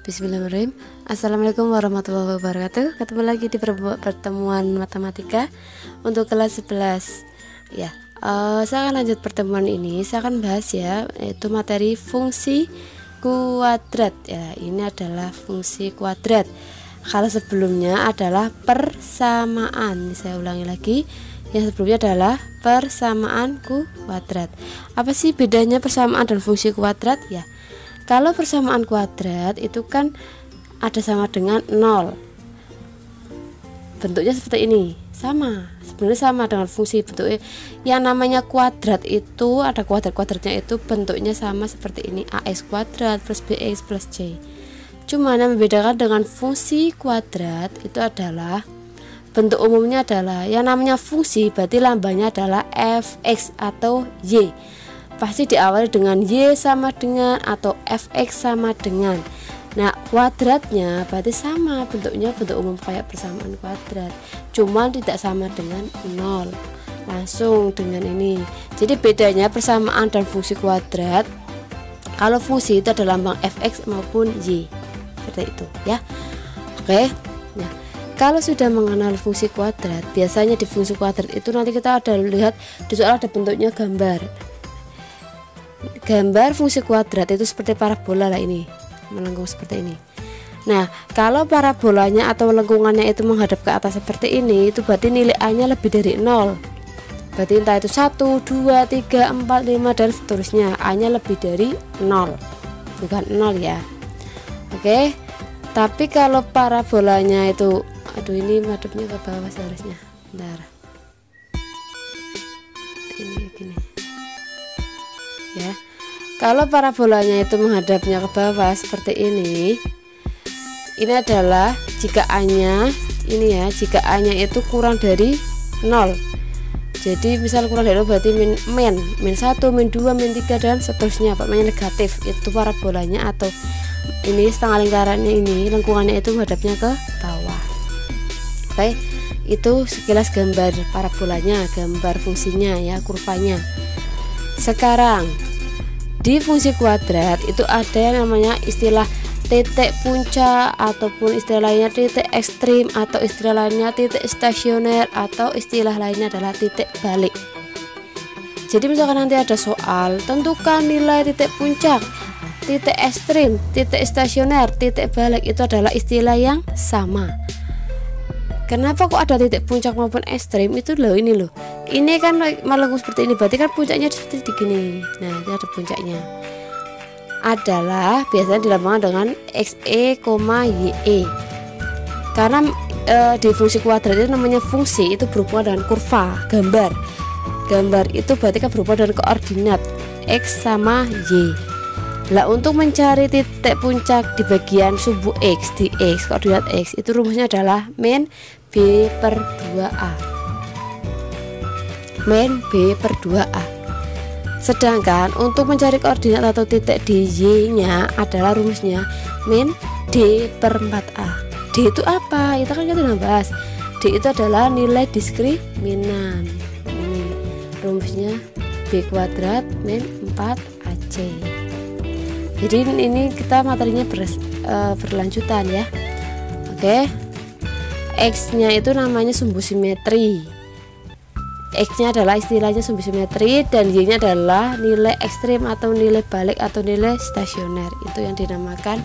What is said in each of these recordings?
Bismillahirrahmanirrahim. Assalamualaikum warahmatullahi wabarakatuh. Ketemu lagi di pertemuan matematika untuk kelas 11. Ya, saya akan lanjut pertemuan ini. Saya akan bahas ya, yaitu materi fungsi kuadrat. Ya, ini adalah fungsi kuadrat. Kalau sebelumnya adalah persamaan. Saya ulangi lagi. Yang sebelumnya adalah persamaan kuadrat. Apa sih bedanya persamaan dan fungsi kuadrat? Ya, kalau persamaan kuadrat itu kan ada sama dengan 0. Bentuknya seperti ini. Sebenarnya sama dengan fungsi bentuknya. Yang namanya kuadrat itu ada kuadrat-kuadratnya, itu bentuknya sama seperti ini, ax kuadrat plus bx plus c. Cuma yang membedakan dengan fungsi kuadrat itu adalah bentuk umumnya adalah yang namanya fungsi, berarti lambangnya adalah fx atau y. Pasti diawali dengan y sama dengan atau fx sama dengan. Nah, kuadratnya berarti sama bentuknya, bentuk umum kayak persamaan kuadrat, cuma tidak sama dengan 0. Langsung dengan ini. Jadi bedanya persamaan dan fungsi kuadrat, kalau fungsi itu ada lambang fx maupun y, seperti itu ya. Oke. Nah, kalau sudah mengenal fungsi kuadrat, biasanya di fungsi kuadrat itu nanti kita ada lihat di soal ada bentuknya gambar. Gambar fungsi kuadrat itu seperti parabola lah, ini melengkung seperti ini. Nah, kalau parabolanya atau lengkungannya itu menghadap ke atas seperti ini, itu berarti nilai A-nya lebih dari 0. Berarti entah itu 1, 2, 3, 4, 5 dan seterusnya, A-nya lebih dari 0. Bukan 0 ya. Oke. Tapi kalau parabolanya itu, aduh ini madepnya ke bawah seharusnya. Bentar. Ini gini. Ya. Kalau parabolanya itu menghadapnya ke bawah seperti ini adalah jika A-nya ini ya, jika A-nya itu kurang dari 0. Jadi misal kurang dari 0 berarti min 1, min 2, min 3 dan seterusnya, pokoknya negatif. Itu parabolanya atau ini setengah lingkarannya ini, lengkungannya itu menghadapnya ke bawah. Oke. Itu sekilas gambar parabolanya, gambar fungsinya ya, kurvanya. Sekarang di fungsi kuadrat itu ada yang namanya istilah titik puncak, ataupun istilah lainnya titik ekstrim, atau istilah lainnya titik stasioner, atau istilah lainnya adalah titik balik. Jadi misalkan nanti ada soal, tentukan nilai titik puncak, titik ekstrim, titik stasioner, titik balik, itu adalah istilah yang sama. Kenapa kok ada titik puncak maupun ekstrim? Itu loh, ini loh. Ini kan melengkung seperti ini, berarti kan puncaknya seperti begini. Nah, itu ada puncaknya. Adalah biasanya dilambangkan dengan xe, ye. Karena di fungsi kuadrat itu namanya fungsi, itu berhubungan dengan kurva, gambar. Gambar itu berarti kan berhubungan dengan koordinat x sama y. Lah, untuk mencari titik puncak di bagian sumbu x, di x, koordinat x, itu rumusnya adalah min b per 2a. Min b per 2a. Sedangkan untuk mencari koordinat atau titik di y nya adalah rumusnya min d per 4a. D itu apa? Kita kan sudah bahas. D itu adalah nilai diskriminan. Ini rumusnya b kuadrat min 4ac. Jadi ini kita materinya berlanjutan ya. Oke. X nya itu namanya sumbu simetri. X nya adalah istilahnya sumbu simetri, dan Y nya adalah nilai ekstrim atau nilai balik atau nilai stasioner. Itu yang dinamakan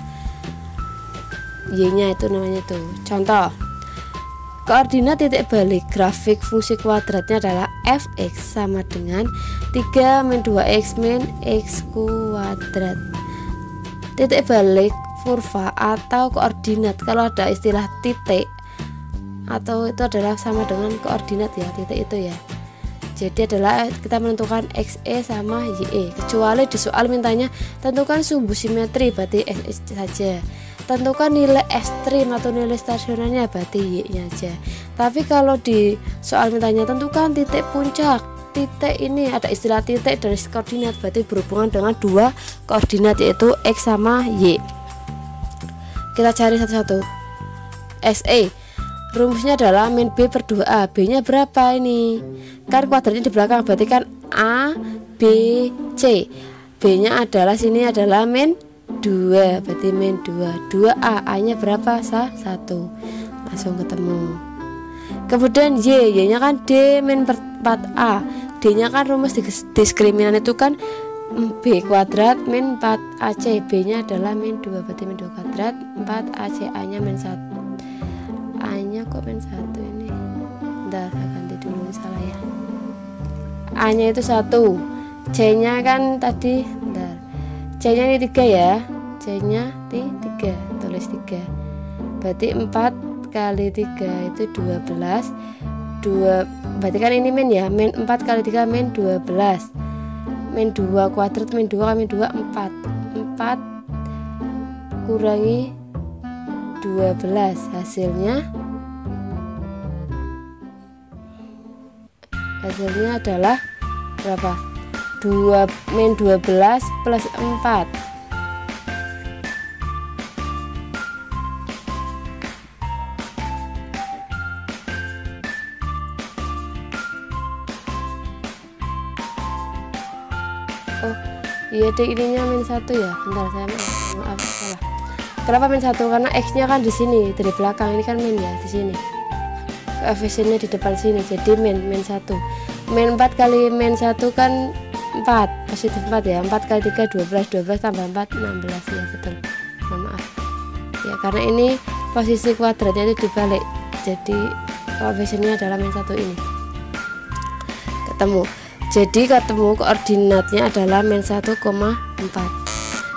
Y nya, itu namanya itu. Contoh, koordinat titik balik grafik fungsi kuadratnya adalah fx sama dengan 3 min 2x min x kuadrat. Titik balik kurva atau koordinat, kalau ada istilah titik atau itu adalah sama dengan koordinat ya, titik itu ya. Jadi adalah kita menentukan xe sama ye, kecuali di soal mintanya tentukan sumbu simetri, berarti x saja. Tentukan nilai ekstrim atau nilai stasionernya, berarti y nya aja. Tapi kalau di soal mintanya tentukan titik puncak, titik ini ada istilah titik dari koordinat, berarti berhubungan dengan dua koordinat yaitu x sama y. Kita cari satu-satu. Xe rumusnya adalah min b per 2a. B nya berapa ini? Kan kuadratnya di belakang, berarti kan a, b, c. B nya adalah sini adalah min 2 berarti min 2. 2A, A nya berapa? 1. Langsung ketemu. Kemudian Y nya kan D min 4A. D nya kan rumus diskriminan itu kan B kuadrat min 4AC. B nya adalah min 2 berarti min 2 kuadrat 4AC. A nya min 1. A nya kok min 1 ini? Bentar, saya ganti dulu, ini salah ya. A nya itu 1. C nya kan tadi, bentar, C nya ini 3 ya. C nya 3, tulis 3. Berarti 4 kali 3 itu 12. 2 berarti kan ini min ya. Min 4 kali 3 min 12. Min 2 kuadrat min 2 kali min 2 4. 4 kurangi 12 hasilnya adalah berapa? 2 min 12 plus 4. Oh iya deh, ininya min 1 ya. Bentar, saya maaf salah. Kenapa min 1? Karena X nya kan di sini, dari belakang. Ini kan min ya, di sini. Koefisiennya di depan sini, jadi min 1. Min 4 kali min 1 kan 4, positif 4 ya. 4 kali 3 12, 12 tambah 4 16 ya, betul. Mohon maaf ya, karena ini posisi kuadratnya itu dibalik, jadi koefisiennya adalah min 1 ini. Jadi ketemu koordinatnya adalah min 1,4.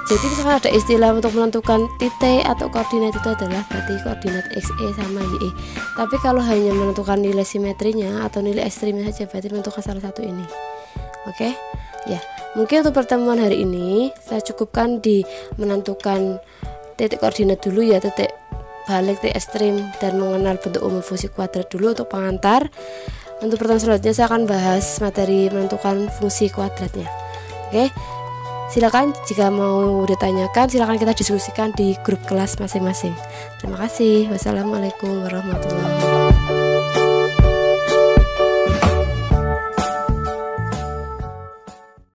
Jadi misalkan ada istilah untuk menentukan titik atau koordinat itu adalah berarti koordinat XE sama YE. Tapi kalau hanya menentukan nilai simetrinya atau nilai ekstrimnya saja, berarti menentukan salah satu ini. Oke? Ya, mungkin untuk pertemuan hari ini saya cukupkan di menentukan titik koordinat dulu ya, titik balik, titik ekstrim, dan mengenal bentuk umum fungsi kuadrat dulu untuk pengantar. Untuk pertemuan selanjutnya saya akan bahas materi menentukan fungsi kuadratnya. Oke? Silakan jika mau ditanyakan, silakan kita diskusikan di grup kelas masing-masing. Terima kasih. Wassalamualaikum warahmatullahi wabarakatuh.